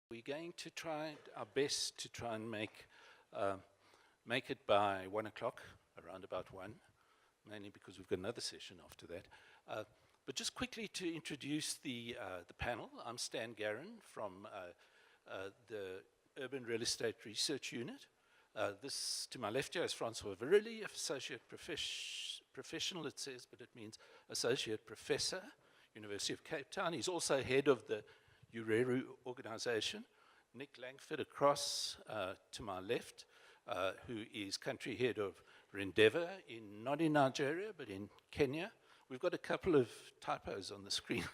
We're going to try our best to try and make it by 1 o'clock, around about 1, mainly because we've got another session after that. But just quickly to introduce the panel, I'm Stan Garron from the Urban Real Estate Research Unit. This, to my left here, is Francois Virilli, Associate Professional, it says, but it means Associate Professor, University of Cape Town. He's also head of the URERU organization. Nick Langford across to my left, who is country head of Rendeavour, not in Nigeria, but in Kenya. We've got a couple of typos on the screen.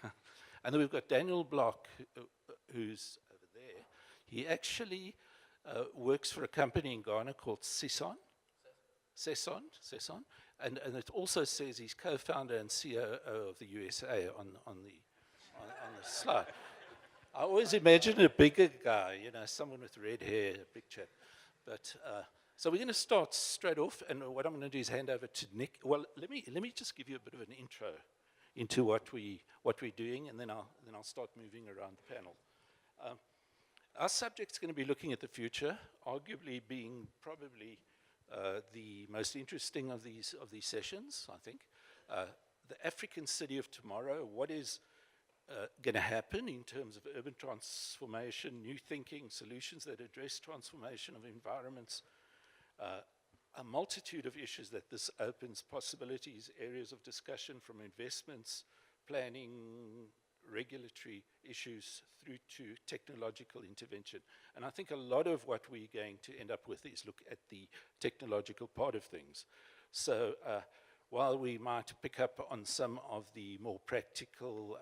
And then we've got Daniel Block, who's over there. He actually works for a company in Ghana called Sesson. And it also says he's co-founder and COO of the USA on the slide. I always imagine a bigger guy, you know, someone with red hair, a big chap. But so we're going to start straight off, and what I'm going to do is hand over to Nick. Well, let me just give you a bit of an intro into what we're doing, and then I'll start moving around the panel. Our subject's going to be looking at the future, arguably being probably the most interesting of these sessions, I think. The African city of tomorrow, what is going to happen in terms of urban transformation, new thinking, solutions that address transformation of environments, a multitude of issues that this opens, possibilities, areas of discussion from investments, planning, regulatory issues through to technological intervention. And I think a lot of what we're going to end up with is look at the technological part of things. So while we might pick up on some of the more practical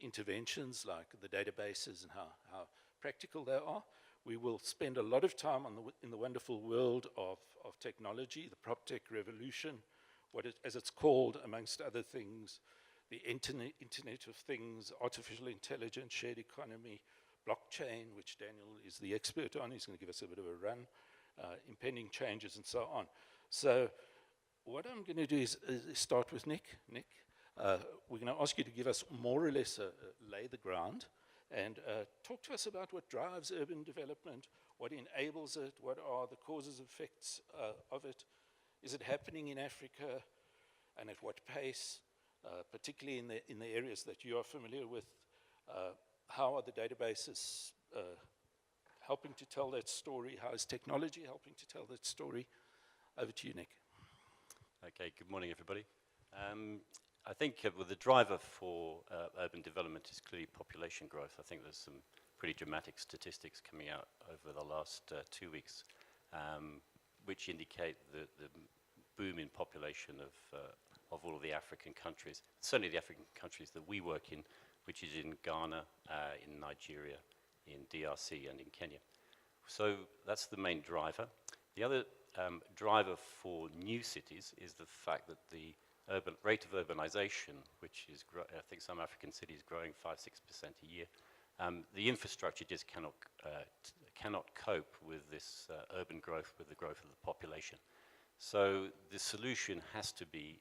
interventions like the databases and how practical they are, we will spend a lot of time in the wonderful world of technology, the PropTech revolution, as it's called, amongst other things, the Internet of Things, artificial intelligence, shared economy, blockchain, which Daniel is the expert on. He's going to give us a bit of a run, impending changes and so on. So what I'm going to do is start with Nick. Nick, we're going to ask you to give us more or less lay the ground and talk to us about what drives urban development, what enables it, what are the causes and effects of it. Is it happening in Africa, and at what pace, particularly in the areas that you are familiar with? How are the databases helping to tell that story? How is technology helping to tell that story? Over to you, Nick. Okay, good morning, everybody. I think well, the driver for urban development is clearly population growth. I think there's some pretty dramatic statistics coming out over the last 2 weeks, which indicate the boom in population of all of the African countries, certainly the African countries that we work in, which is in Ghana, in Nigeria, in DRC, and in Kenya. So that's the main driver. The other driver for new cities is the fact that the rate of urbanization, which is, I think some African cities growing 5-6% a year, the infrastructure just cannot cope with this urban growth, with the growth of the population. So the solution has to be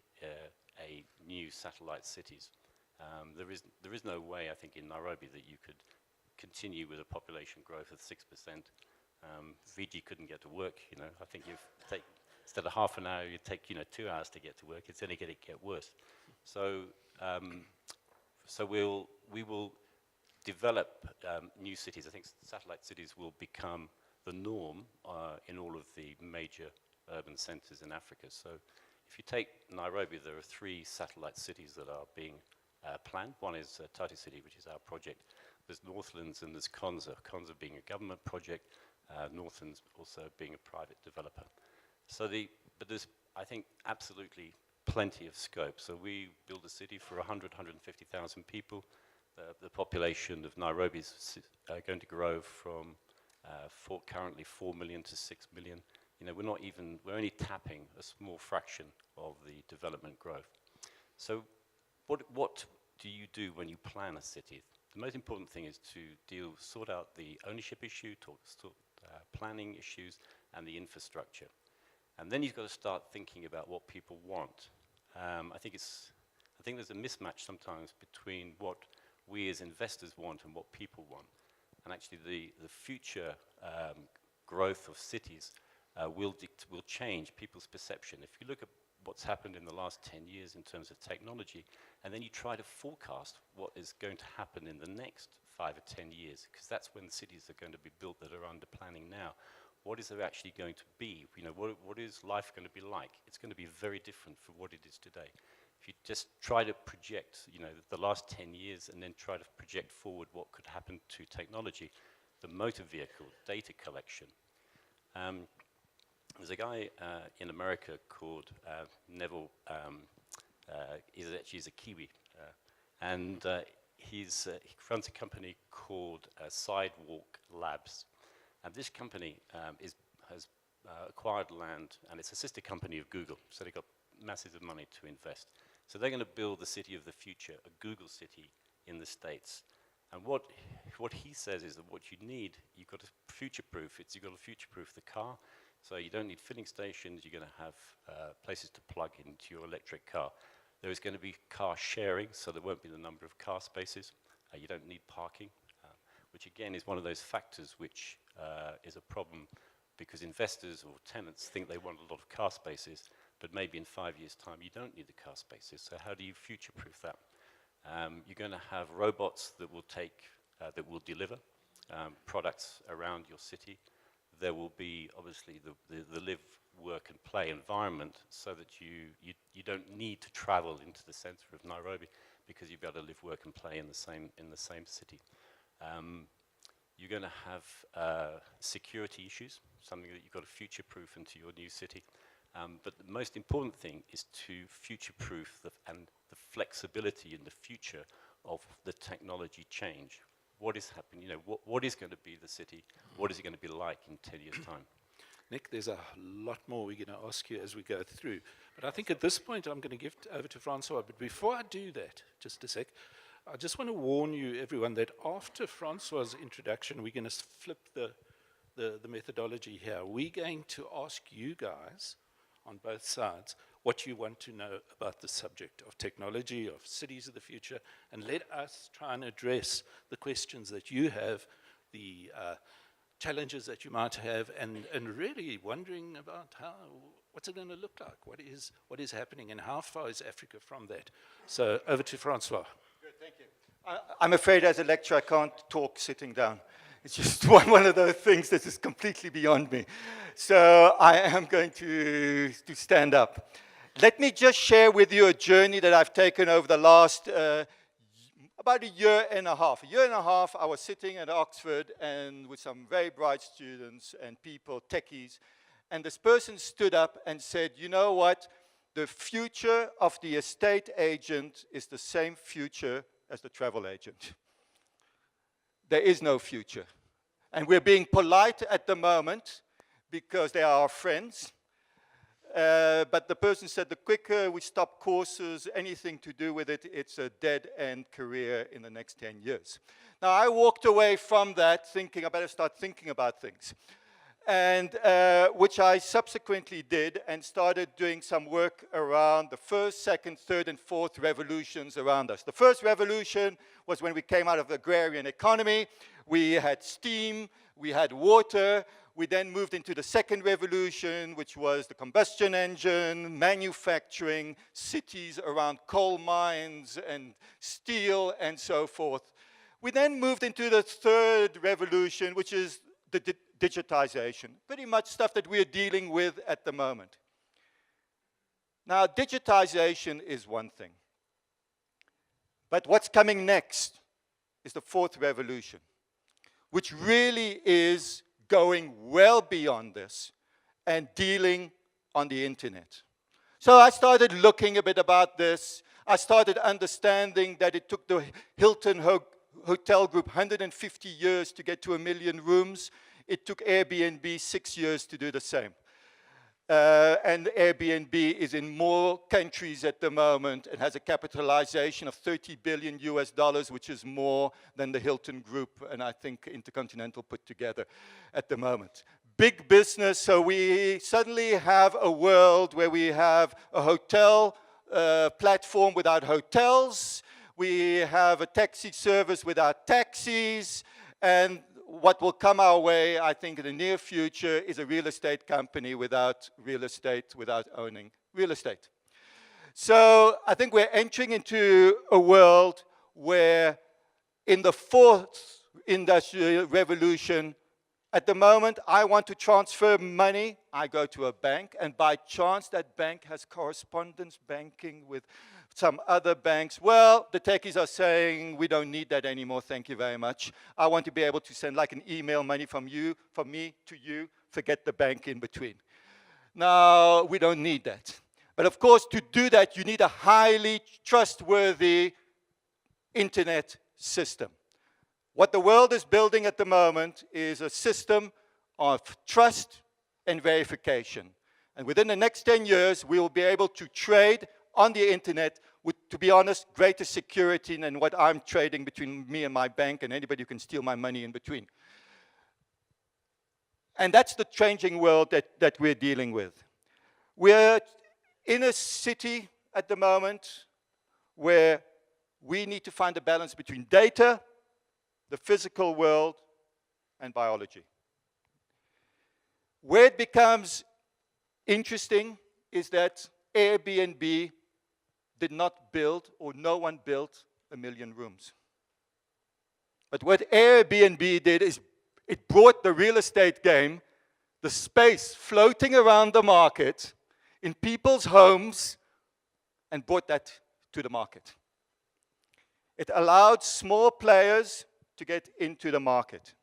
a new satellite cities. There is no way, I think, in Nairobi that you could continue with a population growth of 6%. Fiji couldn't get to work, you know. I think instead of half an hour, you take 2 hours to get to work. It's only going to get worse. So, we will develop new cities. I think satellite cities will become the norm in all of the major urban centers in Africa. So, if you take Nairobi, there are 3 satellite cities that are being planned. One is Tatu City, which is our project. There's Northlands and there's Konza. Konza being a government project, Northlands also being a private developer. So but there's, I think, absolutely plenty of scope. So we build a city for 150,000 people. The population of Nairobi is going to grow from currently 4 million to 6 million. You know, we're only tapping a small fraction of the development growth. So what do you do when you plan a city? The most important thing is to sort out the ownership issue, planning issues, and the infrastructure. And then you've got to start thinking about what people want. I think there's a mismatch sometimes between what we as investors want and what people want. And actually the future growth of cities will change people's perception. If you look at what's happened in the last 10 years in terms of technology, and then you try to forecast what is going to happen in the next 5 or 10 years, because that's when cities are going to be built that are under planning now. What is there actually going to be? You know, what is life going to be like? It's going to be very different from what it is today. If you just try to project, you know, the last 10 years and then try to project forward what could happen to technology, the motor vehicle, data collection. There's a guy in America called Neville, he's a Kiwi, and he runs a company called Sidewalk Labs. And this company has acquired land, and it's a sister company of Google, so they got masses of money to invest. So they're going to build the city of the future, a Google city in the States. And what he says is that what you need, you've got to future-proof it. You've got to future-proof the car. So you don't need filling stations. You're going to have places to plug into your electric car. There is going to be car sharing, so there won't be the number of car spaces. You don't need parking, which again is one of those factors which is a problem because investors or tenants think they want a lot of car spaces, but maybe in 5 years' time you don't need the car spaces. So how do you future-proof that? You're going to have robots that will deliver products around your city. There will be obviously the live, work and play environment so that you don't need to travel into the center of Nairobi because you'll be able to live, work and play in the same city. You're going to have security issues, something that you've got to future-proof into your new city. But the most important thing is to future-proof the flexibility in the future of the technology change. What is happening? You know, what is going to be the city? What is it going to be like in 10 years' time? Nick, there's a lot more we're going to ask you as we go through. But I think at this point I'm going to give over to Francois. But before I do that, just a sec, I just want to warn you, everyone, that after Francois' introduction, we're going to flip the methodology here. We're going to ask you guys on both sides what you want to know about the subject of technology, of cities of the future, and let us try and address the questions that you have, the challenges that you might have, and really wondering about what's it going to look like, what is happening, and how far is Africa from that. So over to Francois. Good, thank you. I'm afraid as a lecturer I can't talk sitting down. It's just one of those things that is completely beyond me. So I am going to stand up. Let me just share with you a journey that I've taken over the last about a year and a half. A year and a half I was sitting at Oxford and with some very bright students and people, techies, and this person stood up and said, you know what? The future of the estate agent is the same future as the travel agent. There is no future. And we're being polite at the moment because they are our friends. But the person said the quicker we stop courses, anything to do with it, it's a dead-end career in the next 10 years. Now, I walked away from that thinking I better start thinking about things. And which I subsequently did and started doing some work around the first, second, third, and fourth revolutions around us. The first revolution was when we came out of the agrarian economy. We had steam, we had water. We then moved into the second revolution, which was the combustion engine, manufacturing, cities around coal mines and steel and so forth. We then moved into the third revolution, which is the digitization, pretty much stuff that we're dealing with at the moment. Now, digitization is one thing. But what's coming next is the fourth revolution, which really is going well beyond this and dealing on the internet. So I started looking a bit about this. I started understanding that it took the Hilton Hotel Group 150 years to get to 1 million rooms. It took Airbnb 6 years to do the same. And Airbnb is in more countries at the moment and has a capitalization of $30 billion US, which is more than the Hilton Group and I think Intercontinental put together at the moment. big business. So we suddenly have a world where we have a hotel platform without hotels. We have a taxi service without taxis. And what will come our way, I think, in the near future is a real estate company without real estate, without owning real estate. So I think we're entering into a world where in the fourth industrial revolution, at the moment, I want to transfer money. I go to a bank, and by chance, that bank has correspondence banking with some other banks. Well, the techies are saying, we don't need that anymore, thank you very much. I want to be able to send like an email money from me to you, forget the bank in between. Now, we don't need that. But of course, to do that, you need a highly trustworthy internet system. What the world is building at the moment is a system of trust and verification. And within the next 10 years, we will be able to trade on the internet with, to be honest, greater security than what I'm trading between me and my bank and anybody who can steal my money in between. And that's the changing world that we're dealing with. We're in a city at the moment where we need to find a balance between data, the physical world, and biology. Where it becomes interesting is that Airbnb did not build, or no one built, 1 million rooms. But what Airbnb did is it brought the real estate game, the space floating around the market in people's homes, and brought that to the market. It allowed small players to get into the market.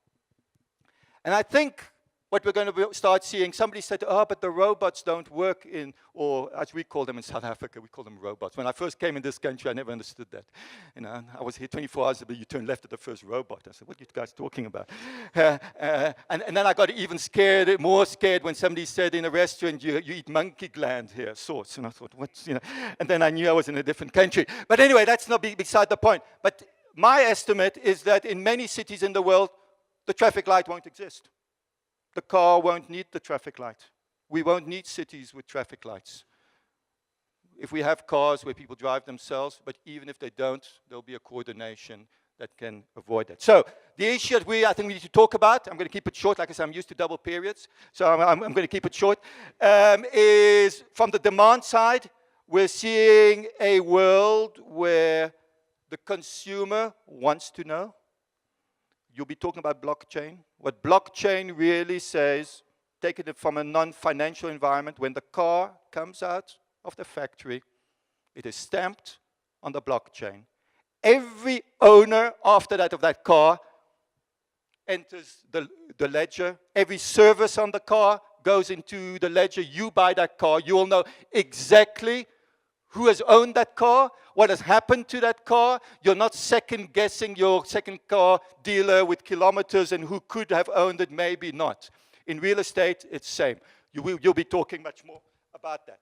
And I think what we're going to start seeing, somebody said, oh, but the robots don't work in, or as we call them in South Africa, we call them robots. When I first came in this country, I never understood that. You know, I was here 24 hours, but you turn left at the first robot. I said, what are you guys talking about? And then I got even scared, more scared when somebody said in a restaurant, you eat monkey gland here, sauce. And I thought, what's, you know, and then I knew I was in a different country. But anyway, that's not beside the point. But my estimate is that in many cities in the world, the traffic light won't exist. The car won't need the traffic light. We won't need cities with traffic lights. If we have cars where people drive themselves, but even if they don't, there'll be a coordination that can avoid that. So the issue that I think we need to talk about, I'm going to keep it short, like I said, I'm used to double periods, so I'm going to keep it short, is from the demand side, we're seeing a world where the consumer wants to know. You'll be talking about blockchain. What blockchain really says, taking it from a non-financial environment, when the car comes out of the factory, it is stamped on the blockchain. Every owner after that of that car enters the ledger. Every service on the car goes into the ledger. You buy that car, you will know exactly who has owned that car, what has happened to that car. You're not second guessing your second car dealer with kilometers and who could have owned it, maybe not. In real estate, it's the same. You'll be talking much more about that.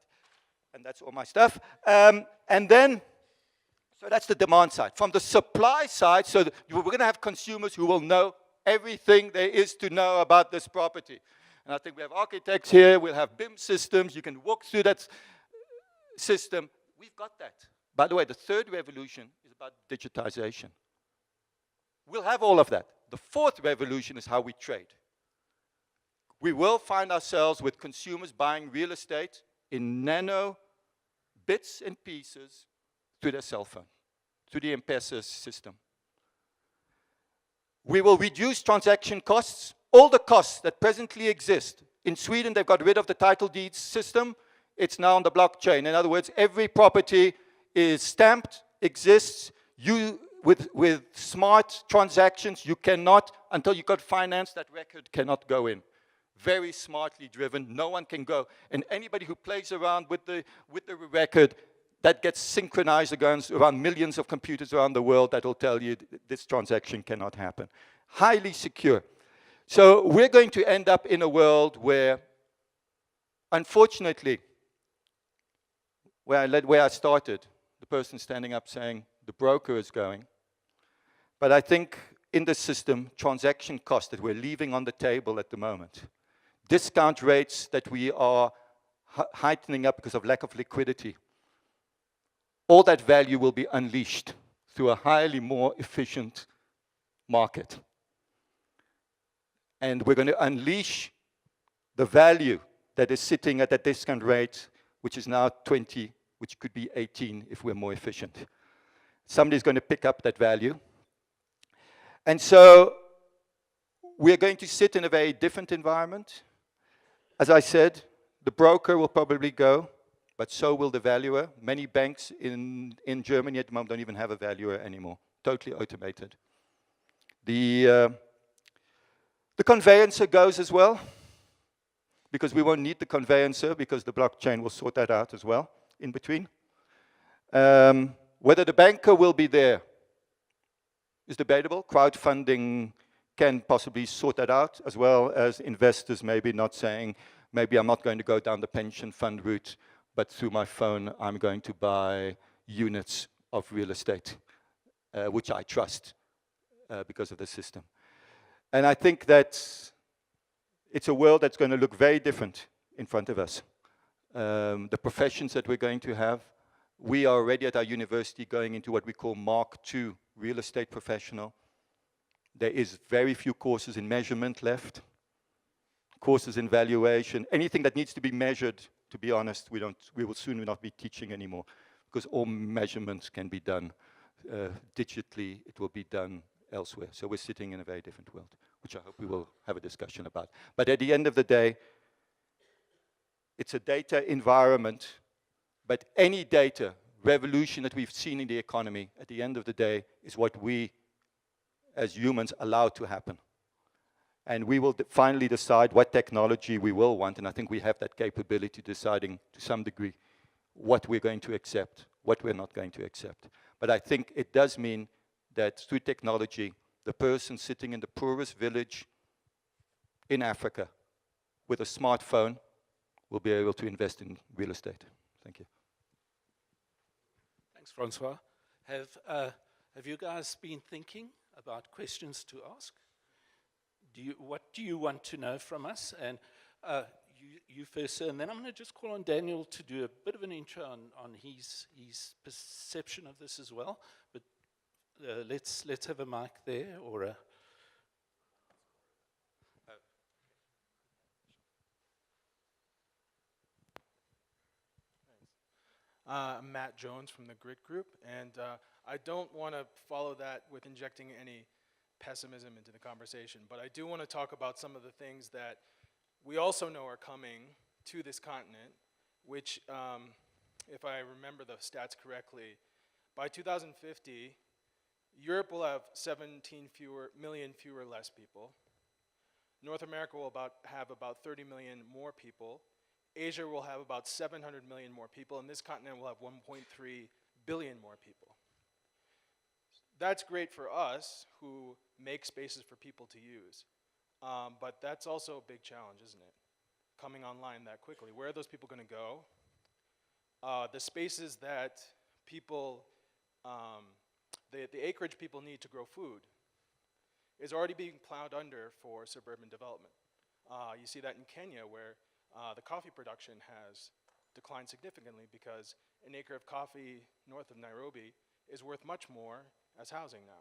And that's all my stuff. And then, so that's the demand side. From the supply side, so we're going to have consumers who will know everything there is to know about this property. And I think we have architects here, we'll have BIM systems, you can walk through that system. We've got that. By the way, the third revolution is about digitization. We'll have all of that. The fourth revolution is how we trade. We will find ourselves with consumers buying real estate in nano bits and pieces through their cell phone, through the M-Pesa system. We will reduce transaction costs, all the costs that presently exist. In Sweden, they've got rid of the title deeds system. It's now on the blockchain. In other words, every property is stamped, exists. You, with smart transactions, you cannot, until you got finance, that record cannot go in. Very smartly driven, no one can go. And anybody who plays around with the record, that gets synchronized against around millions of computers around the world that will tell you this transaction cannot happen. Highly secure. So we're going to end up in a world where, unfortunately, where I started, the person standing up saying the broker is going. But I think in the system, transaction costs that we're leaving on the table at the moment, discount rates that we are heightening up because of lack of liquidity, all that value will be unleashed through a highly more efficient market. And we're going to unleash the value that is sitting at that discount rate, which is now 20, which could be 18 if we're more efficient. Somebody's going to pick up that value. And so we're going to sit in a very different environment. As I said, the broker will probably go, but so will the valuer. Many banks in Germany at the moment don't even have a valuer anymore, totally automated. The conveyancer goes as well, because we won't need the conveyancer, because the blockchain will sort that out as well in between. Whether the banker will be there is debatable. Crowdfunding can possibly sort that out, as well as investors maybe not saying, maybe I'm not going to go down the pension fund route, but through my phone I'm going to buy units of real estate, which I trust because of the system. And I think that it's a world that's going to look very different in front of us. The professions that we're going to have, we are already at our university going into what we call Mark II real estate professional. There is very few courses in measurement left, courses in valuation, anything that needs to be measured, to be honest, we will soon not be teaching anymore, because all measurements can be done digitally, it will be done elsewhere. So we're sitting in a very different world, which I hope we will have a discussion about. But at the end of the day, it's a data environment, but any data revolution that we've seen in the economy, at the end of the day, is what we, as humans, allow to happen. And we will finally decide what technology we will want, and I think we have that capability deciding, to some degree, what we're going to accept, what we're not going to accept. But I think it does mean that through technology, the person sitting in the poorest village in Africa with a smartphone will be able to invest in real estate. Thank you. Thanks, Francois. Have you guys been thinking about questions to ask? What do you want to know from us? And you first, sir, and then I'm going to just call on Daniel to do a bit of an intro on his perception of this as well. But let's have a mic there, or a... I'm Matt Jones from the Grit Group, and I don't want to follow that with injecting any pessimism into the conversation, but I do want to talk about some of the things that we also know are coming to this continent, which, if I remember the stats correctly, by 2050, Europe will have 17 million fewer less people. North America will have about 30 million more people. Asia will have about 700 million more people, and this continent will have 1.3 billion more people. That's great for us, who make spaces for people to use. But that's also a big challenge, isn't it? Coming online that quickly. Where are those people going to go? The spaces that people, the acreage people need to grow food is already being plowed under for suburban development. You see that in Kenya, where the coffee production has declined significantly because an acre of coffee north of Nairobi is worth much more as housing now.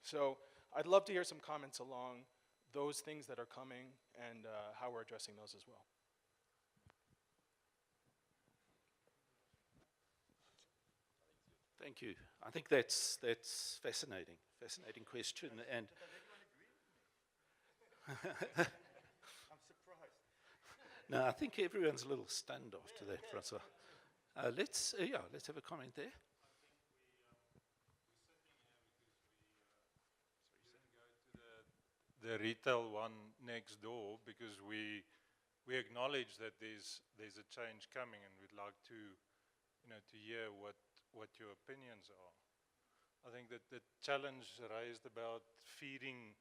So I'd love to hear some comments along those things that are coming and how we're addressing those as well. Thank you. I think that's fascinating question. And I'm surprised. no, I think everyone's a little stunned after that, Francois. Let's have a comment there. The retail one next door, because we acknowledge that there's a change coming, and we'd like to hear what your opinions are. I think that the challenge raised about feeding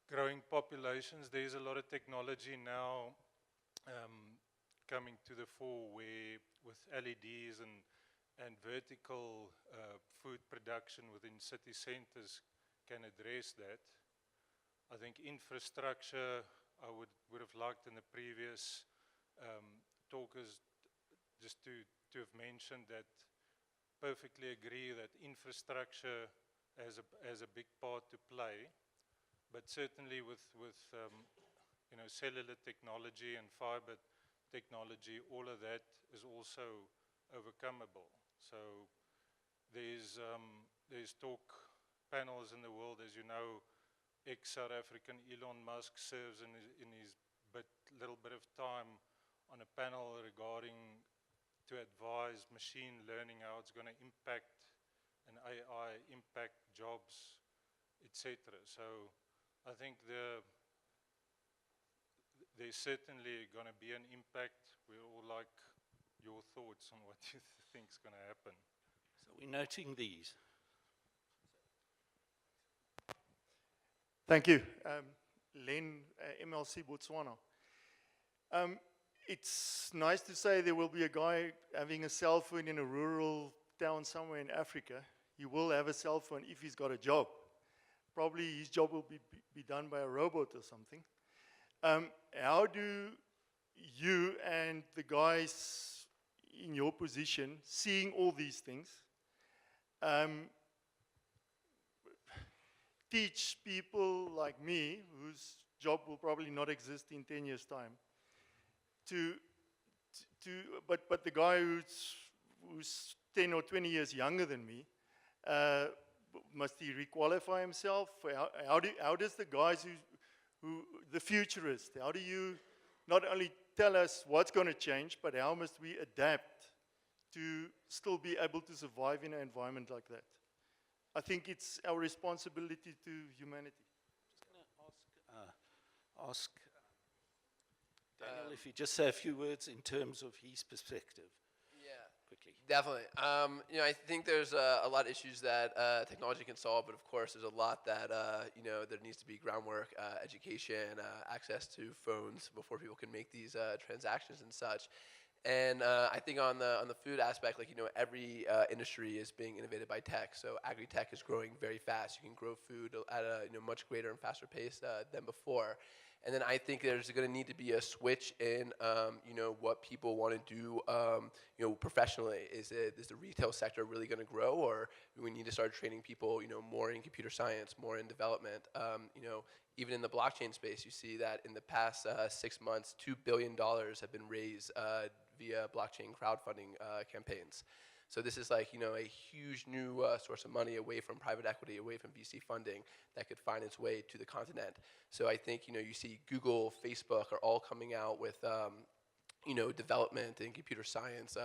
growing populations, there's a lot of technology now coming to the fore, where with LEDs and vertical food production within city centers can address that. I think infrastructure I would have liked in the previous talkers just to have mentioned that perfectly agree that infrastructure has a big part to play, but certainly with you know, cellular technology and fiber technology, all of that is also overcomable. So there's talk panels in the world, as you know. Ex-South African Elon Musk serves in his little bit of time on a panel regarding to advise machine learning, how it's going to impact and AI impact jobs, etc. So I think there's certainly going to be an impact. We all like your thoughts on what you think is going to happen. So we're noting these. Thank you. Len, MLC Botswana. It's nice to say there will be a guy having a cell phone in a rural town somewhere in Africa. He will have a cell phone if he's got a job. Probably his job will be done by a robot or something. How do you and the guys in your position, seeing all these things, teach people like me, whose job will probably not exist in 10 years' time, but the guy who's 10 or 20 years younger than me, must he requalify himself? How does the guys who the futurists, how do you not only tell us what's going to change, but how must we adapt to still be able to survive in an environment like that? I think it's our responsibility to humanity. Just going to ask Daniel if you just say a few words in terms of his perspective. Yeah, Quickly. definitely. You know, I think there's a lot of issues that technology can solve, but of course there's a lot that you know, there needs to be groundwork, education, access to phones before people can make these transactions and such. And I think on the food aspect, like, you know, every industry is being innovated by tech. So agri-tech is growing very fast. You can grow food at a, you know, much greater and faster pace than before. And then I think there's going to need to be a switch in, you know, what people want to do, you know, professionally. Is the retail sector really going to grow, or do we need to start training people, you know, more in computer science, more in development? You know, even in the blockchain space, you see that in the past 6 months, $2 billion have been raised via blockchain crowdfunding campaigns. So this is like, you know, a huge new source of money away from private equity, away from VC funding that could find its way to the continent. So I think, you know, you see Google, Facebook are all coming out with, you know, development and computer science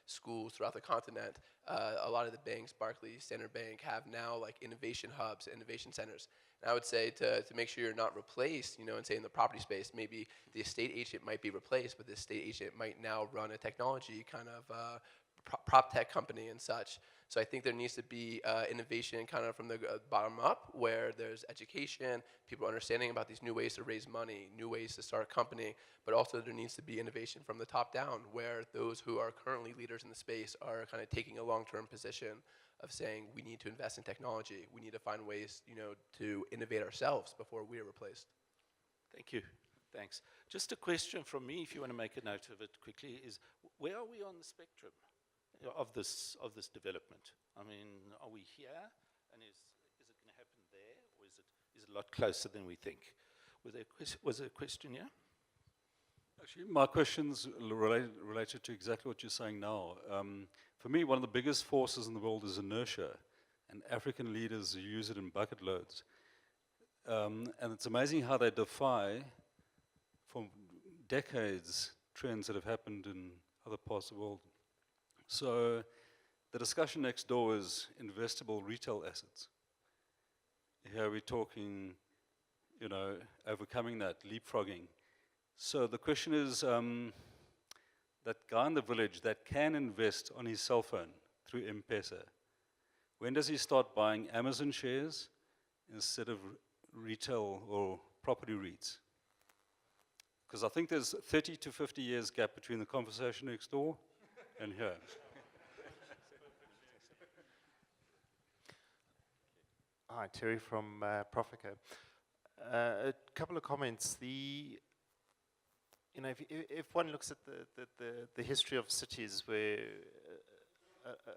schools throughout the continent. A lot of the banks, Barclays, Standard Bank, have now like innovation hubs, innovation centers. And I would say to make sure you're not replaced, you know, and say in the property space, maybe the estate agent might be replaced, but the estate agent might now run a technology kind of prop tech company and such. So I think there needs to be innovation kind of from the bottom up, where there's education, people understanding about these new ways to raise money, new ways to start a company, but also there needs to be innovation from the top down, where those who are currently leaders in the space are kind of taking a long-term position of saying we need to invest in technology, we need to find ways, you know, to innovate ourselves before we are replaced. Thank you. Thanks. Just a question from me, if you want to make a note of it quickly, is where are we on the spectrum of this development? I mean, are we here, and is it going to happen there, or is it a lot closer than we think? Was there a question here? Actually, my question's related to exactly what you're saying now. For me, one of the biggest forces in the world is inertia, and African leaders use it in bucket loads. And it's amazing how they defy, for decades, trends that have happened in other parts of the world. So the discussion next door is investable retail assets. Here we're talking, you know, overcoming that, leapfrogging. So the question is, that guy in the village that can invest on his cell phone through M-Pesa, when does he start buying Amazon shares instead of retail or property REITs? Because I think there's 30 to 50 years gap between the conversation next door and here. Hi, Terry from Profico. A couple of comments. If one looks at the history of cities, where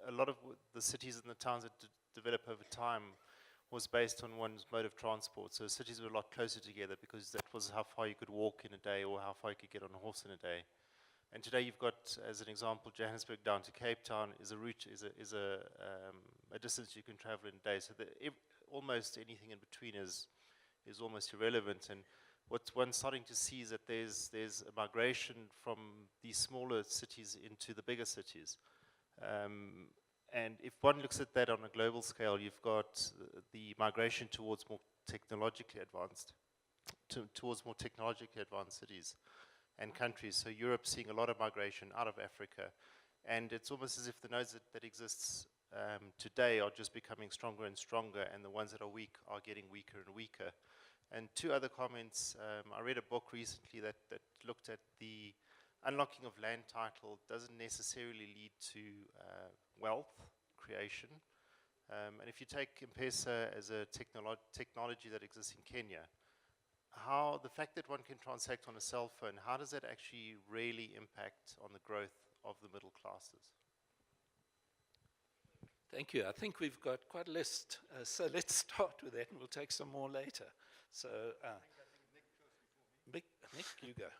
a lot of the cities and the towns that develop over time was based on one's mode of transport. So cities were a lot closer together because that was how far you could walk in a day or how far you could get on a horse in a day. And today you've got, as an example, Johannesburg down to Cape Town is a route, is a distance you can travel in a day. So almost anything in between is almost irrelevant. And what one's starting to see is that there's a migration from these smaller cities into the bigger cities. And if one looks at that on a global scale, you've got the migration towards more technologically advanced, towards more technologically advanced cities and countries. So Europe's seeing a lot of migration out of Africa, and it's almost as if the nodes that exists today are just becoming stronger and stronger, and the ones that are weak are getting weaker and weaker. And two other comments. I read a book recently that looked at the unlocking of land title doesn't necessarily lead to wealth creation. And if you take M-Pesa as a technology that exists in Kenya, how the fact that one can transact on a cell phone, how does that actually really impact on the growth of the middle classes? Thank you. I think we've got quite a list, so let's start with that, and we'll take some more later. So, Nick, you go.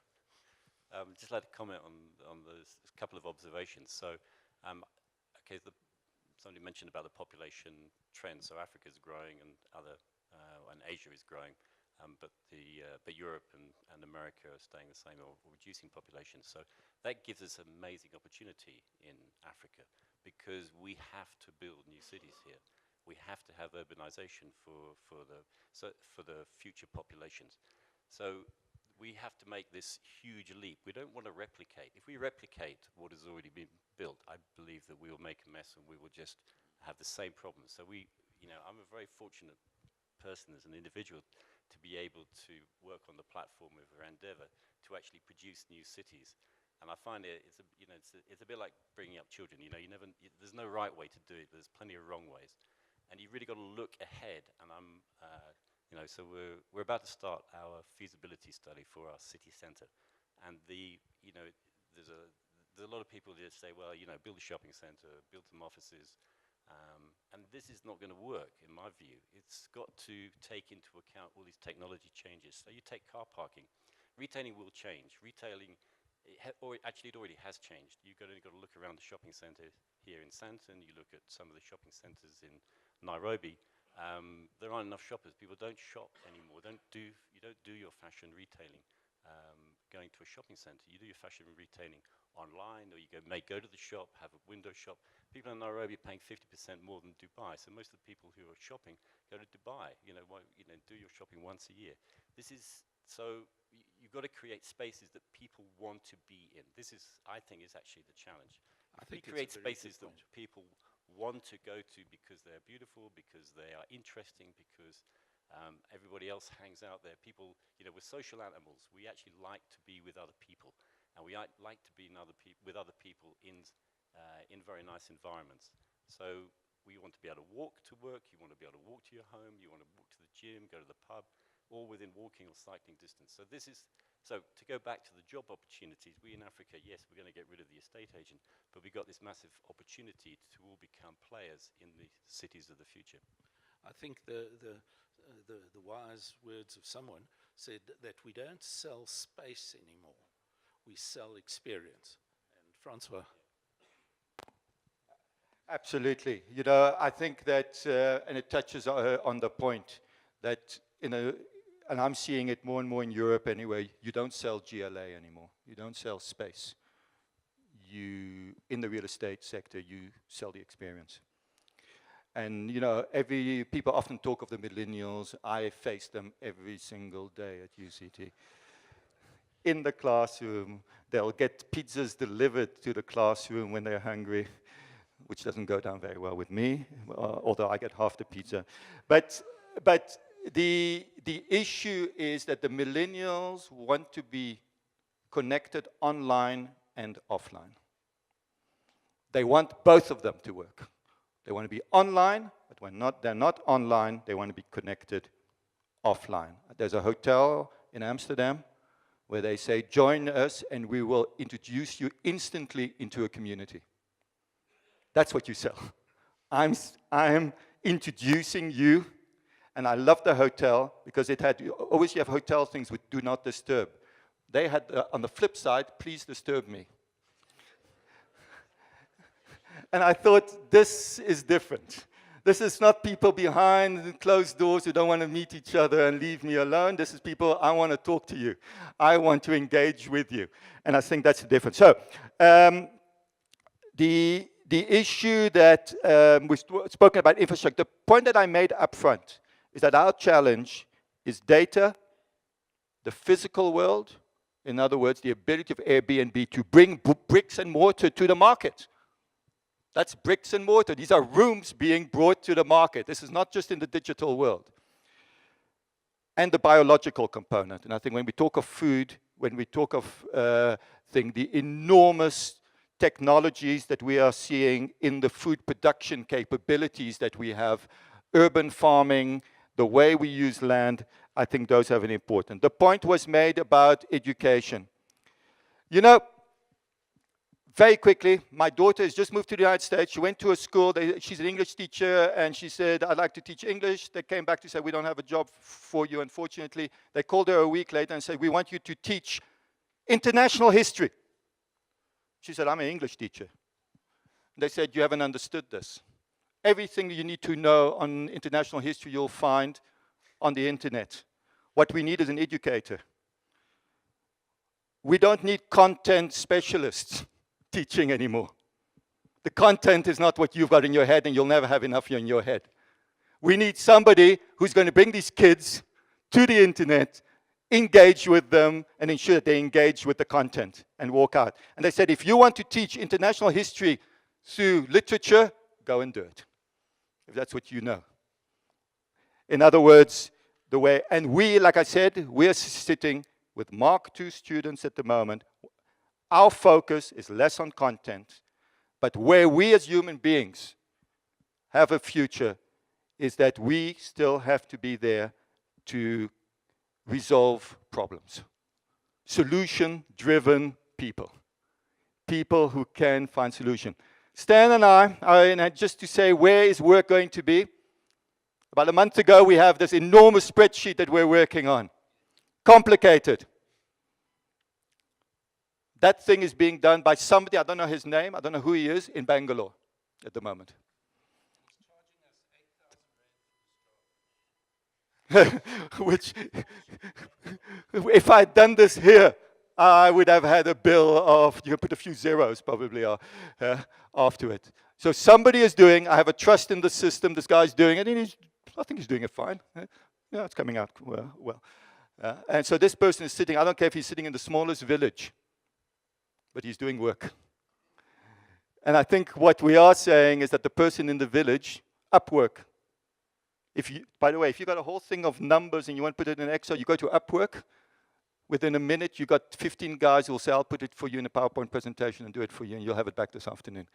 Just like to comment on those couple of observations. So, okay, somebody mentioned about the population trend. So Africa is growing, and and Asia is growing, but Europe and America are staying the same or reducing population. So that gives us amazing opportunity in Africa because we have to build new cities here. We have to have urbanization for the future populations. So we have to make this huge leap. We don't want to replicate. If we replicate what has already been built, I believe that we will make a mess and we will just have the same problems. So I'm a very fortunate person as an individual to be able to work on the platform of Endeavour to actually produce new cities. And I find it's a bit like bringing up children. There's no right way to do it. There's plenty of wrong ways. And you've really got to look ahead. And so we're about to start our feasibility study for our city centre. And there's a lot of people that say, well, build a shopping centre, build some offices. And this is not going to work, in my view. It's got to take into account all these technology changes. So you take car parking. Retailing will change. Retailing, it already has changed. You've got to look around the shopping centre here in Sandton. You look at some of the shopping centres in Nairobi. There aren't enough shoppers. People don't shop anymore. You don't do your fashion retailing going to a shopping centre. You do your fashion retailing online, or you may go to the shop, have a window shop. People in Nairobi are paying 50% more than Dubai. So most of the people who are shopping go to Dubai. Do your shopping once a year. You've got to create spaces that people want to be in. I think, is actually the challenge. If we create spaces that people want to go to because they're beautiful, because they are interesting, because everybody else hangs out there. People, we're social animals. We actually like to be with other people, and we like to be with other people in very nice environments. So we want to be able to walk to work. You want to be able to walk to your home. You want to walk to the gym, go to the pub, all within walking or cycling distance. So to go back to the job opportunities, we in Africa, yes, we're going to get rid of the estate agent, but we've got this massive opportunity to all become players in the cities of the future. I think the wise words of someone said that we don't sell space anymore. We sell experience. And Francois. Absolutely. I think that, and it touches on the point that, and I'm seeing it more and more in Europe anyway, you don't sell GLA anymore. You don't sell space. In the real estate sector, you sell the experience. And, people often talk of the millennials. I face them every single day at UCT. In the classroom, they'll get pizzas delivered to the classroom when they're hungry, which doesn't go down very well with me, although I get half the pizza. But the issue is that the millennials want to be connected online and offline. They want both of them to work. They want to be online, but when they're not online, they want to be connected offline. There's a hotel in Amsterdam where they say, join us and we will introduce you instantly into a community. That's what you sell. I'm introducing you, and I love the hotel because it had, always you have hotel things with do not disturb. They had, on the flip side, please disturb me. And I thought, this is different. This is not people behind closed doors who don't want to meet each other and leave me alone. This is people, I want to talk to you. I want to engage with you. And I think that's the difference. So, the issue that we've spoken about infrastructure, the point that I made up front is that our challenge is data, the physical world, in other words, the ability of Airbnb to bring bricks and mortar to the market. That's bricks and mortar. These are rooms being brought to the market. This is not just in the digital world. And the biological component. And I think when we talk of food, when we talk of the enormous technologies that we are seeing in the food production capabilities that we have, urban farming, the way we use land, I think those have an important. The point was made about education. You know, very quickly, my daughter has just moved to the United States. She went to a school. She's an English teacher, and she said, I'd like to teach English. They came back to say, we don't have a job for you, unfortunately. They called her a week later and said, we want you to teach international history. She said, I'm an English teacher. They said, you haven't understood this. Everything you need to know on international history, you'll find on the internet. What we need is an educator. We don't need content specialists teaching anymore. The content is not what you've got in your head, and you'll never have enough in your head. We need somebody who's going to bring these kids to the internet, engage with them, and ensure that they engage with the content and walk out. And they said, if you want to teach international history through literature, go and do it, if that's what you know. In other words, the way, and we, like I said, we're sitting with Mark II students at the moment. Our focus is less on content, but where we as human beings have a future is that we still have to be there to resolve problems. Solution-driven people. People who can find solution. Stan and I, just to say, where is work going to be? About a month ago, we have this enormous spreadsheet that we're working on. Complicated. That thing is being done by somebody, I don't know his name, I don't know who he is, in Bangalore at the moment. Which, if I'd done this here, I would have had a bill of, you can put a few zeros probably after it. So somebody is doing, I have a trust in the system, this guy's doing it, and I think he's doing it fine. Yeah, it's coming out well. And so this person is sitting, I don't care if he's sitting in the smallest village, but he's doing work. And I think what we are saying is that the person in the village, Upwork, by the way, if you've got a whole thing of numbers and you want to put it in Excel, you go to Upwork, within a minute you got 15 guys who will say, I'll put it for you in a PowerPoint presentation and do it for you, and you'll have it back this afternoon.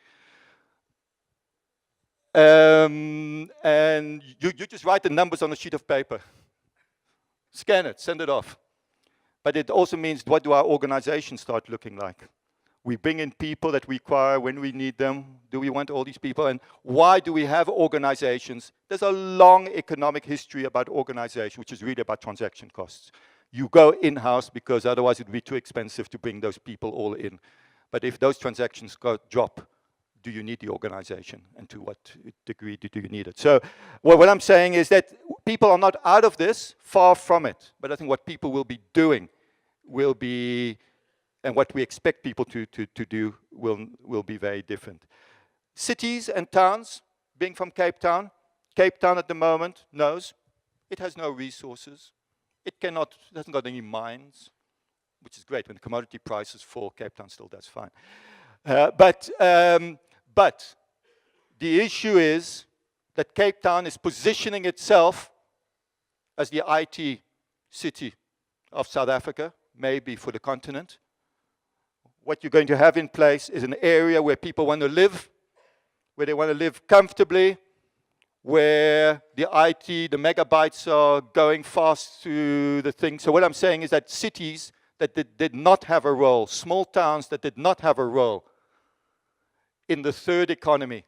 And you just write the numbers on a sheet of paper. Scan it, send it off. But it also means, what do our organizations start looking like? We bring in people that we require when we need them. Do we want all these people? And why do we have organizations? There's a long economic history about organization, which is really about transaction costs. You go in-house because otherwise it would be too expensive to bring those people all in. But if those transactions drop, do you need the organization? And to what degree do you need it? So what I'm saying is that people are not out of this, far from it. But I think what people will be doing will be, and what we expect people to do will be very different. Cities and towns, being from Cape Town at the moment knows it has no resources. It hasn't got any mines, which is great. When the commodity prices fall, Cape Town still does fine. But the issue is that Cape Town is positioning itself as the IT city of South Africa, maybe for the continent. What you're going to have in place is an area where people want to live, where they want to live comfortably, where the IT, the megabytes are going fast through the thing. So what I'm saying is that cities that did not have a role, small towns that did not have a role in the third economy,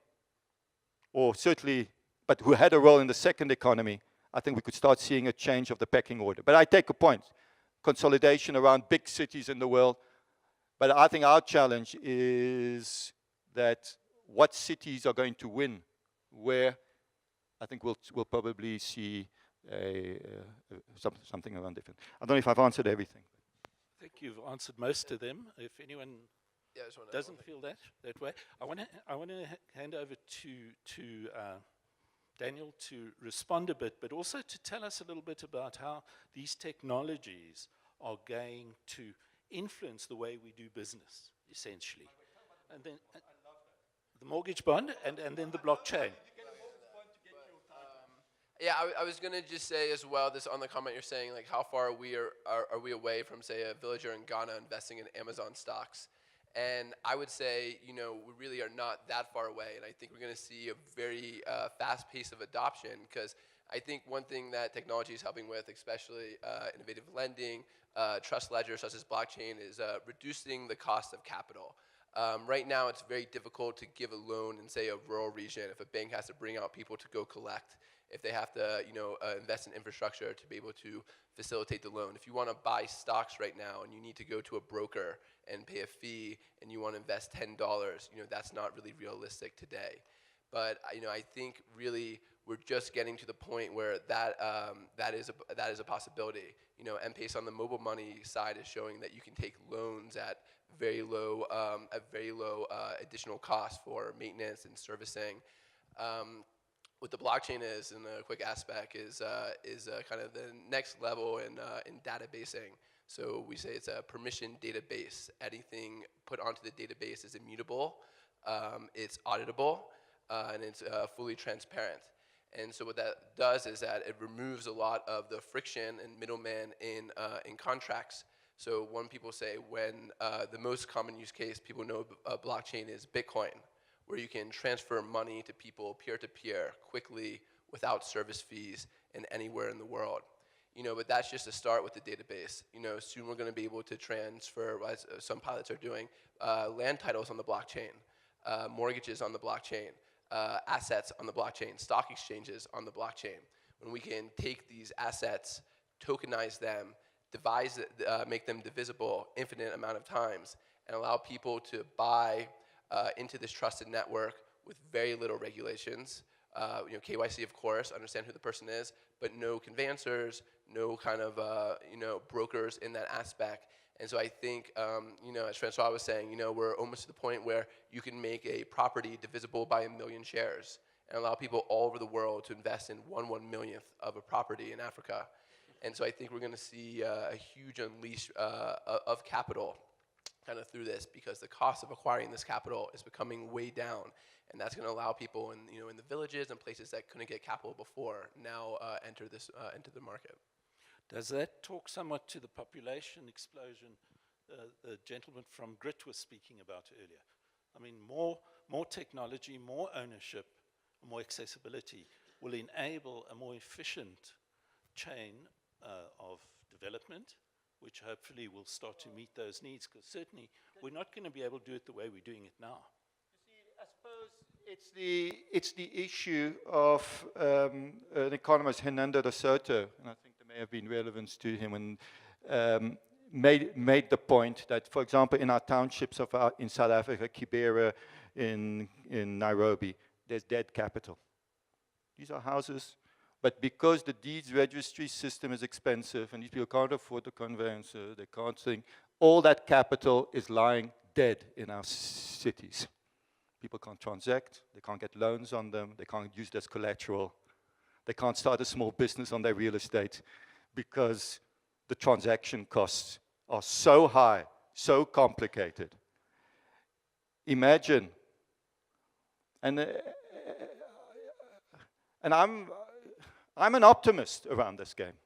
or certainly, but who had a role in the second economy, I think we could start seeing a change of the pecking order. But I take a point. Consolidation around big cities in the world. But I think our challenge is that what cities are going to win, where I think we'll probably see something around different. I don't know if I've answered everything. I think you've answered most of them. If anyone Yeah, I just wanna- doesn't feel that way, I want to hand over to Daniel to respond a bit, but also to tell us a little bit about how these technologies are going to influence the way we do business, essentially. And then the mortgage bond, and then the blockchain. Yeah, I was gonna just say as well, this on the comment you're saying, like how far are we away from, say, a villager in Ghana investing in Amazon stocks? And I would say, you know, we really are not that far away, and I think we're gonna see a very fast pace of adoption, because I think one thing that technology is helping with, especially innovative lending, trust ledgers such as blockchain, is reducing the cost of capital. Right now, it's very difficult to give a loan in, say, a rural region if a bank has to bring out people to go collect, if they have to, you know, invest in infrastructure to be able to facilitate the loan. If you want to buy stocks right now and you need to go to a broker and pay a fee and you want to invest $10, you know, that's not really realistic today. But you know, I think really we're just getting to the point where that is a possibility. You know, M-Pesa on the mobile money side is showing that you can take loans at very low additional cost for maintenance and servicing. What the blockchain is, in a quick aspect, is kind of the next level in databasing. So we say it's a permission database. Anything put onto the database is immutable, it's auditable, and it's fully transparent. And so what that does is that it removes a lot of the friction and middleman in contracts. So when people say, when the most common use case people know of blockchain is Bitcoin, where you can transfer money to people peer-to-peer quickly without service fees and anywhere in the world. You know, but that's just a start with the database. You know, soon we're going to be able to transfer, as some pilots are doing, land titles on the blockchain, mortgages on the blockchain, assets on the blockchain, stock exchanges on the blockchain. When we can take these assets, tokenize them, make them divisible infinite amount of times, and allow people to buy into this trusted network with very little regulations. You know, KYC, of course, understand who the person is, but no conveyancers, no kind of you know, brokers in that aspect. And so I think, you know, as Francois was saying, you know, we're almost to the point where you can make a property divisible by 1 million shares and allow people all over the world to invest in 1/1,000,000th of a property in Africa. And so I think we're going to see a huge unleash of capital kind of through this, because the cost of acquiring this capital is becoming way down, and that's going to allow people in, you know, in the villages and places that couldn't get capital before now enter the market. Does that talk somewhat to the population explosion the gentleman from Grit was speaking about earlier? I mean, more technology, more ownership, more accessibility will enable a more efficient chain of development, which hopefully will start to meet those needs, because certainly we're not going to be able to do it the way we're doing it now. You see, I suppose it's the issue of an economist, Hernando de Soto, and I think there may have been relevance to him, and made the point that, for example, in our townships in South Africa, Kibera, in Nairobi, there's dead capital. These are houses, but because the deeds registry system is expensive and these people can't afford the conveyancer, they can't think, all that capital is lying dead in our cities. People can't transact, they can't get loans on them, they can't use it as collateral, they can't start a small business on their real estate because the transaction costs are so high, so complicated. Imagine, and I'm an optimist around this game.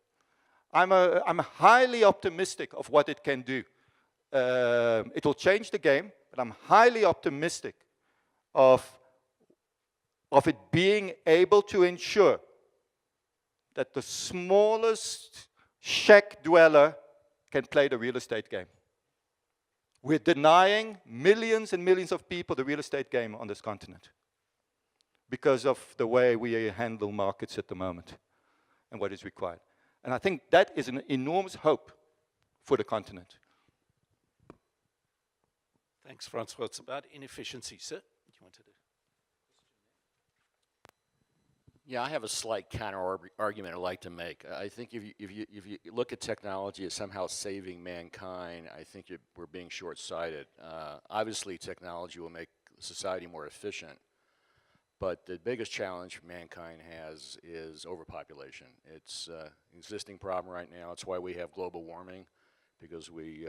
I'm highly optimistic of what it can do. It will change the game, but I'm highly optimistic of of it being able to ensure that the smallest shack dweller can play the real estate game. We're denying millions and millions of people the real estate game on this continent because of the way we handle markets at the moment and what is required. And I think that is an enormous hope for the continent. Thanks, Francois. It's about inefficiency. Sir, you wanted to? Yeah, I have a slight counter argument I'd like to make. I think if you look at technology as somehow saving mankind, I think we're being short-sighted. Obviously, technology will make society more efficient, but the biggest challenge mankind has is overpopulation. It's an existing problem right now. It's why we have global warming, because we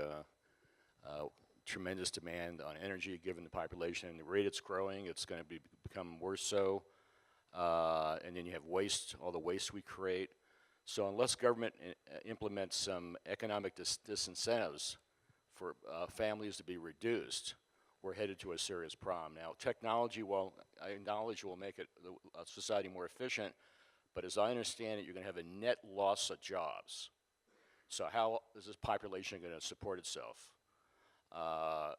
tremendous demand on energy given the population and the rate it's growing. It's going to become worse so. And then you have waste, all the waste we create. So unless government implements some economic disincentives for families to be reduced, we're headed to a serious problem. Now, technology, I acknowledge, will make a society more efficient, but as I understand it, you're going to have a net loss of jobs. So how is this population going to support itself?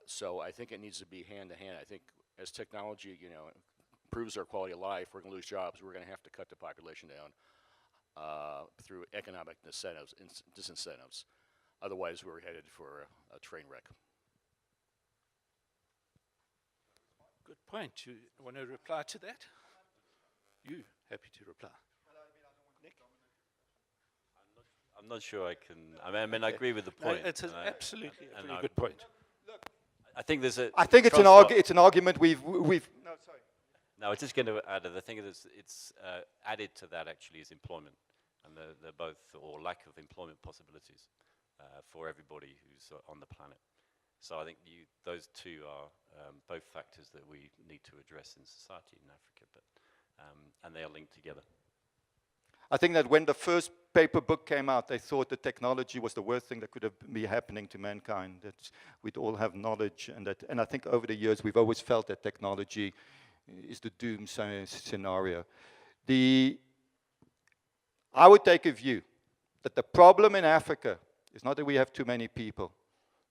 So I think it needs to be hand to hand. I think as technology, improves our quality of life, we're going to lose jobs. We're going to have to cut the population down through economic disincentives. Otherwise, we're headed for a train wreck. Good point. You want to reply to that? You happy to reply? I'm not sure I can. I mean, I agree with the point. It's absolutely a very good point. I think there's a. I think it's an argument we've. No, sorry. No, it's just going to add. The thing is, it's added to that actually is employment, and they're both, or lack of employment possibilities for everybody who's on the planet. So I think those two are both factors that we need to address in society in Africa, but and they are linked together. I think that when the first paper book came out, they thought that technology was the worst thing that could be happening to mankind, that we'd all have knowledge, and I think over the years we've always felt that technology is the doom scenario. I would take a view that the problem in Africa is not that we have too many people,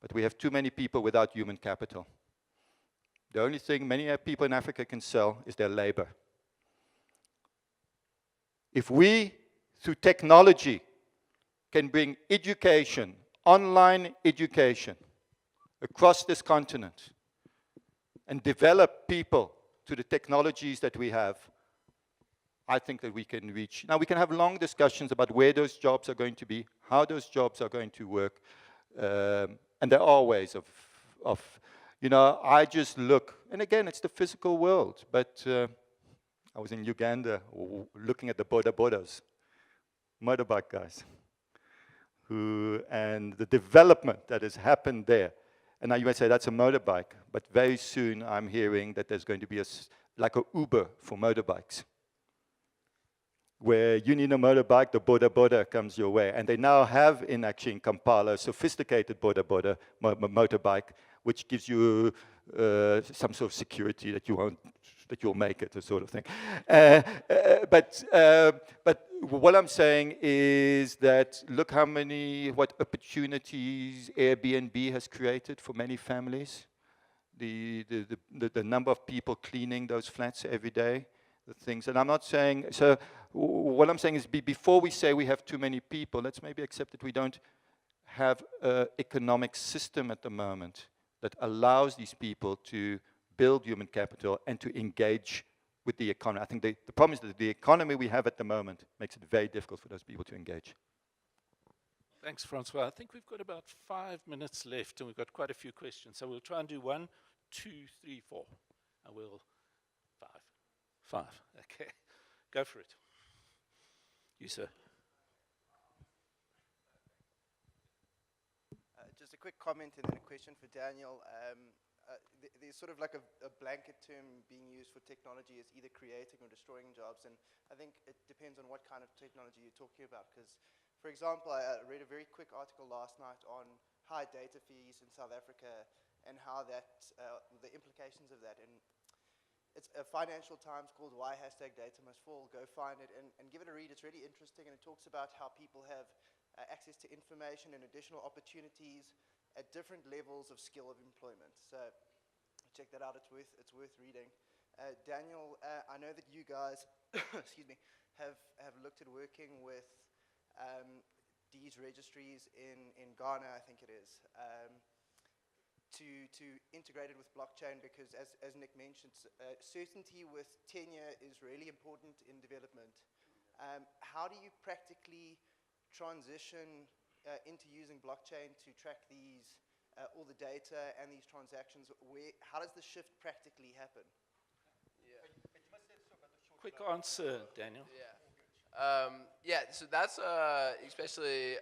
but we have too many people without human capital. The only thing many people in Africa can sell is their labor. If we, through technology, can bring education, online education, across this continent, and develop people to the technologies that we have, I think that we can reach. Now, we can have long discussions about where those jobs are going to be, how those jobs are going to work, and there are ways of I just look, and again, it's the physical world, but I was in Uganda looking at the bodas, motorbike guys, and the development that has happened there. And now you might say that's a motorbike, but very soon I'm hearing that there's going to be like a Uber for motorbikes, where you need a motorbike, the boda comes your way. And they now have actually in Kampala a sophisticated boda motorbike, which gives you some sort of security that you'll make it, a sort of thing. But what I'm saying is that look what opportunities Airbnb has created for many families. The number of people cleaning those flats every day, the things. And I'm not saying, so what I'm saying is before we say we have too many people, let's maybe accept that we don't have an economic system at the moment that allows these people to build human capital and to engage with the economy. I think the problem is that the economy we have at the moment makes it very difficult for those people to engage. Thanks, Francois. I think we've got about 5 minutes left, and we've got quite a few questions. So we'll try and do 1, 2, 3, 4. And we'll 5. Okay, go for it. You, sir. Just a quick comment and then a question for Daniel. There's sort of like a blanket term being used for technology as either creating or destroying jobs, and I think it depends on what kind of technology you're talking about. Because, for example, I read a very quick article last night on high data fees in South Africa and how that, the implications of that. And it's a Financial Times called Why #Data Must Fall. Go find it and give it a read. It's really interesting, and it talks about how people have access to information and additional opportunities at different levels of skill of employment. So check that out. It's worth reading. Daniel, I know that you guys, excuse me, have looked at working with these registries in Ghana, I think it is, to integrate it with blockchain, because as Nick mentioned, certainty with tenure is really important in development. How do you practically transition into using blockchain to track these, all the data and these transactions? How does the shift practically happen? Quick answer, Daniel. Yeah, so that's especially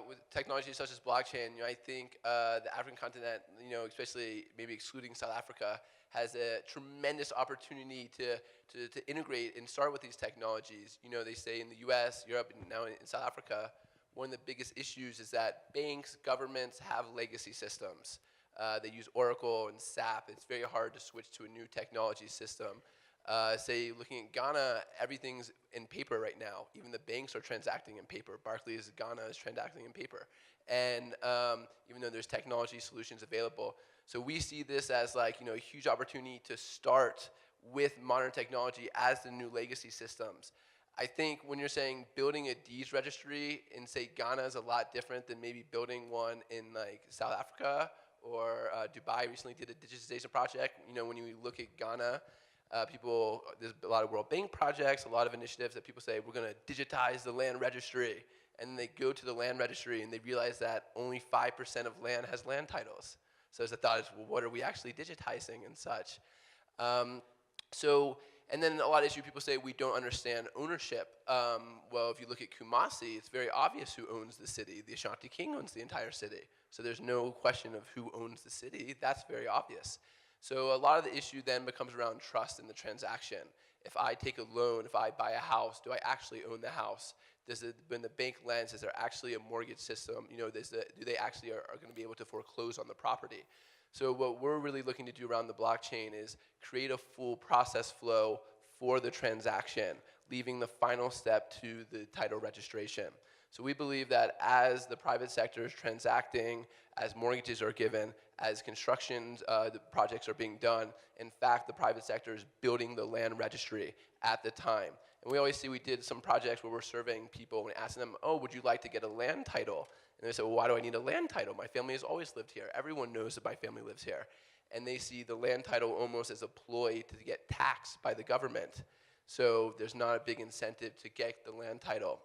with technology such as blockchain. I think the African continent, especially maybe excluding South Africa, has a tremendous opportunity to integrate and start with these technologies. They say in the U.S., Europe, and now in South Africa, one of the biggest issues is that banks, governments have legacy systems. They use Oracle and SAP. It's very hard to switch to a new technology system. Say, looking at Ghana, everything's in paper right now. Even the banks are transacting in paper. Barclays Ghana is transacting in paper. And even though there's technology solutions available. So we see this as a huge opportunity to start with modern technology as the new legacy systems. I think when you're saying building a deeds registry in, say, Ghana is a lot different than maybe building one in South Africa or Dubai recently did a digitization project. When you look at Ghana, there's a lot of World Bank projects, a lot of initiatives that people say, we're going to digitize the land registry. And then they go to the land registry and they realize that only 5% of land has land titles. So the thought is, well, what are we actually digitizing and such? And then a lot of issues, people say we don't understand ownership. Well, if you look at Kumasi, it's very obvious who owns the city. The Ashanti King owns the entire city. So there's no question of who owns the city. That's very obvious. So a lot of the issue then becomes around trust in the transaction. If I take a loan, if I buy a house, do I actually own the house? When the bank lends, is there actually a mortgage system? Do they actually are going to be able to foreclose on the property? So what we're really looking to do around the blockchain is create a full process flow for the transaction, leaving the final step to the title registration. So we believe that as the private sector is transacting, as mortgages are given, as construction the projects are being done, in fact, the private sector is building the land registry at the time. And we always see, we did some projects where we're surveying people and asking them, oh, would you like to get a land title? And they say, well, why do I need a land title? My family has always lived here. Everyone knows that my family lives here. And they see the land title almost as a ploy to get taxed by the government. So there's not a big incentive to get the land title.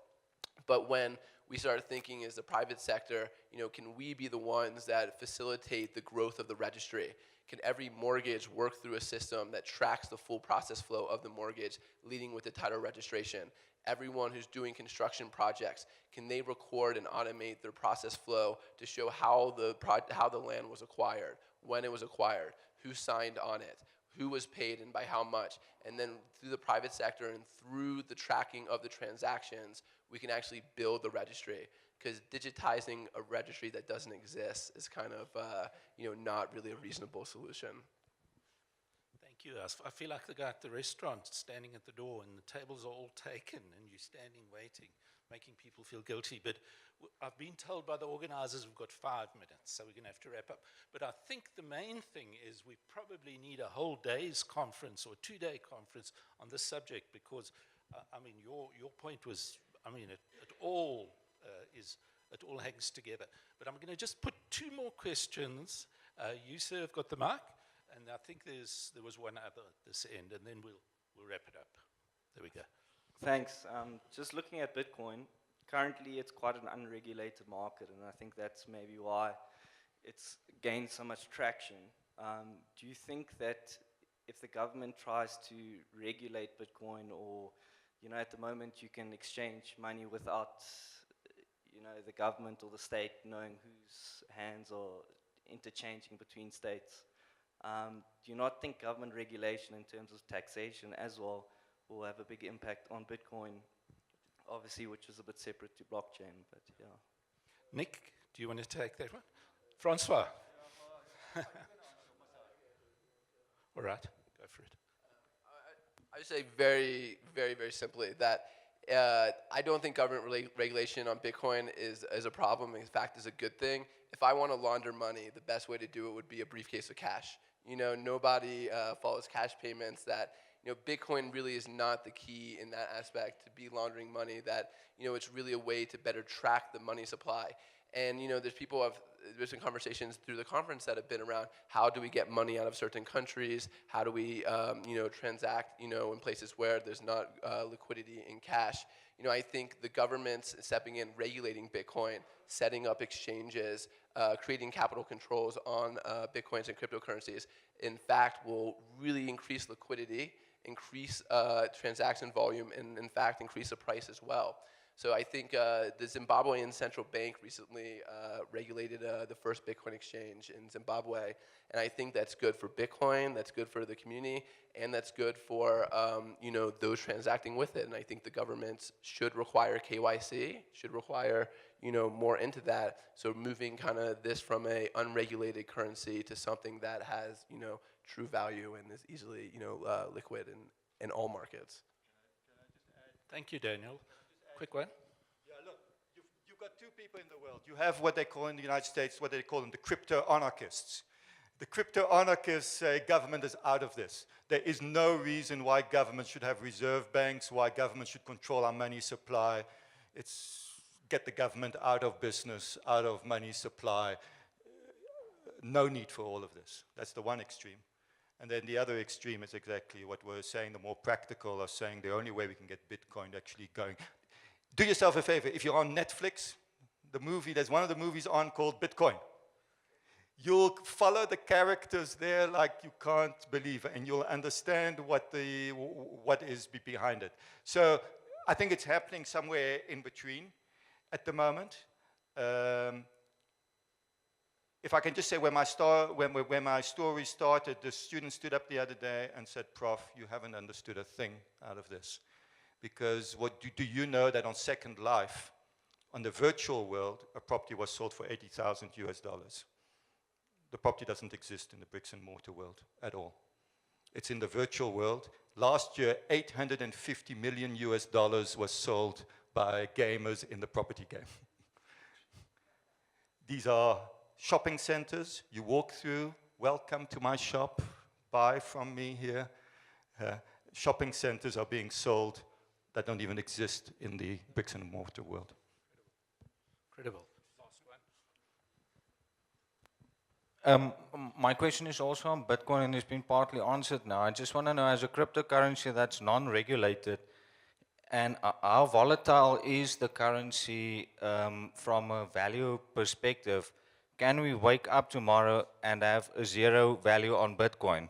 But when we start thinking as the private sector, can we be the ones that facilitate the growth of the registry? Can every mortgage work through a system that tracks the full process flow of the mortgage, leading with the title registration? Everyone who's doing construction projects, can they record and automate their process flow to show how the land was acquired, when it was acquired, who signed on it, who was paid and by how much? And then through the private sector and through the tracking of the transactions, we can actually build the registry. Because digitizing a registry that doesn't exist is kind of not really a reasonable solution. Thank you. I feel like the guy at the restaurant standing at the door and the tables are all taken and you're standing waiting, making people feel guilty. But I've been told by the organizers we've got 5 minutes, so we're going to have to wrap up. But I think the main thing is we probably need a whole day's conference or 2-day conference on this subject, because, your point was, it all hangs together. But I'm going to just put 2 more questions. You, sir, have got the mic. And I think there was one other at this end, and then we'll wrap it up. There we go. Thanks. Just looking at Bitcoin, currently it's quite an unregulated market, and I think that's maybe why it's gained so much traction. Do you think that if the government tries to regulate Bitcoin, or, at the moment you can exchange money without, the government or the state knowing whose hands are interchanging between states, do you not think government regulation in terms of taxation as well will have a big impact on Bitcoin, obviously, which is a bit separate to blockchain, but yeah. Nick, do you want to take that one? Francois? All right, go for it. I say very, very, very simply that I don't think government regulation on Bitcoin is a problem. In fact, is a good thing. If I want to launder money, the best way to do it would be a briefcase of cash. You know, nobody follows cash payments. That, you know, Bitcoin really is not the key in that aspect to be laundering money. That, you know, it's really a way to better track the money supply. And, you know, there's been conversations through the conference that have been around how do we get money out of certain countries, how do we, you know, transact, you know, in places where there's not liquidity in cash. You know, I think the government's stepping in, regulating Bitcoin, setting up exchanges, creating capital controls on Bitcoins and cryptocurrencies, in fact, will really increase liquidity, increase transaction volume, and in fact, increase the price as well. So I think the Zimbabwean central bank recently regulated the first Bitcoin exchange in Zimbabwe, and I think that's good for Bitcoin, that's good for the community, and that's good for you know, those transacting with it. And I think the governments should require KYC, should require, you know, more into that. So moving kind of this from a unregulated currency to something that has, you know, true value and is easily, you know, liquid in all markets. Thank you, Daniel. Quick one. Yeah, look, you've got two people in the world. You have what they call in the United States, what they call them the crypto-anarchists. The crypto-anarchists say government is out of this. There is no reason why government should have reserve banks, why government should control our money supply. It's get the government out of business, out of money supply. No need for all of this. That's the one extreme. And then the other extreme is exactly what we're saying, the more practical are saying the only way we can get Bitcoin actually going. Do yourself a favor, if you're on Netflix, there's one of the movies on called Bitcoin. You'll follow the characters there like you can't believe, and you'll understand what is behind it. So I think it's happening somewhere in between at the moment. If I can just say where my story started, the student stood up the other day and said, "Prof, you haven't understood a thing out of this. Because do you know that on Second Life, on the virtual world, a property was sold for $80,000 US. The property doesn't exist in the bricks and mortar world at all. It's in the virtual world. Last year, $850 million US was sold by gamers in the property game. These are shopping centers you walk through. Welcome to my shop. Buy from me here. Shopping centers are being sold that don't even exist in the bricks and mortar world. Incredible. My question is also on Bitcoin and it's been partly answered now. I just want to know, as a cryptocurrency that's non-regulated, and how volatile is the currency from a value perspective? Can we wake up tomorrow and have a zero value on Bitcoin?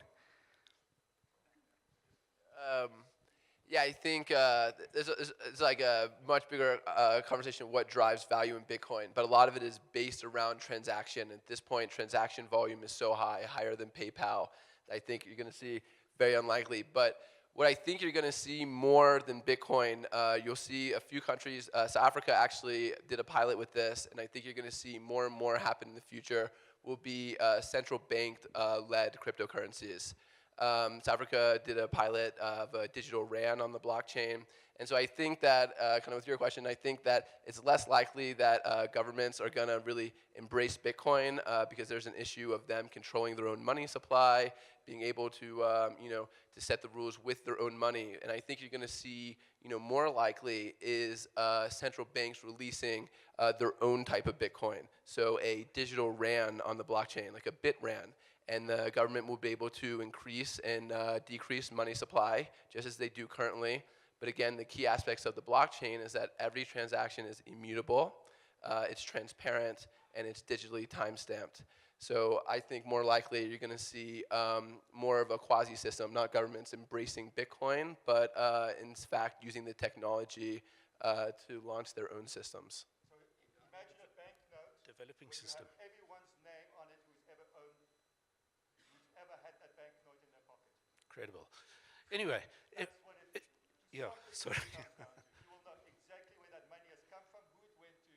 Yeah, I think it's like a much bigger conversation of what drives value in Bitcoin, but a lot of it is based around transaction. At this point, transaction volume is so high, higher than PayPal, that I think you're going to see very unlikely. But what I think you're going to see more than Bitcoin, you'll see a few countries. South Africa actually did a pilot with this, and I think you're going to see more and more happen in the future, will be central bank-led cryptocurrencies. South Africa did a pilot of a digital RAN on the blockchain. And so I think that, kind of with your question, I think that it's less likely that governments are going to really embrace Bitcoin because there's an issue of them controlling their own money supply, being able to, you know, to set the rules with their own money. And I think you're going to see, you know, more likely is central banks releasing their own type of Bitcoin. So a digital RAN on the blockchain, like a BitRAN. And the government will be able to increase and decrease money supply, just as they do currently. But again, the key aspects of the blockchain is that every transaction is immutable, it's transparent, and it's digitally time-stamped. So I think more likely you're going to see more of a quasi-system, not governments embracing Bitcoin, but in fact using the technology to launch their own systems. So imagine a banknote Developing where system. you have everyone's name on it who's ever had that banknote in their pocket. Incredible. Anyway, yeah, sorry. You will know exactly where that money has come from, who it went to.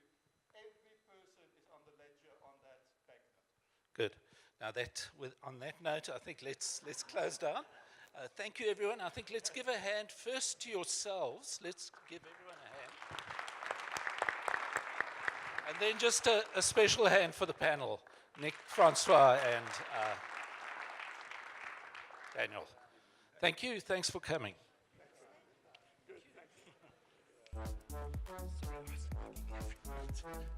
Every person is on the ledger on that banknote. Good. Now on that note, I think let's close down. Thank you, everyone. I think let's give a hand first to yourselves. Let's give everyone a hand. And then just a special hand for the panel, Nick, Francois, and Daniel. Thank you. Thanks for coming. Sorry, I was making everyone.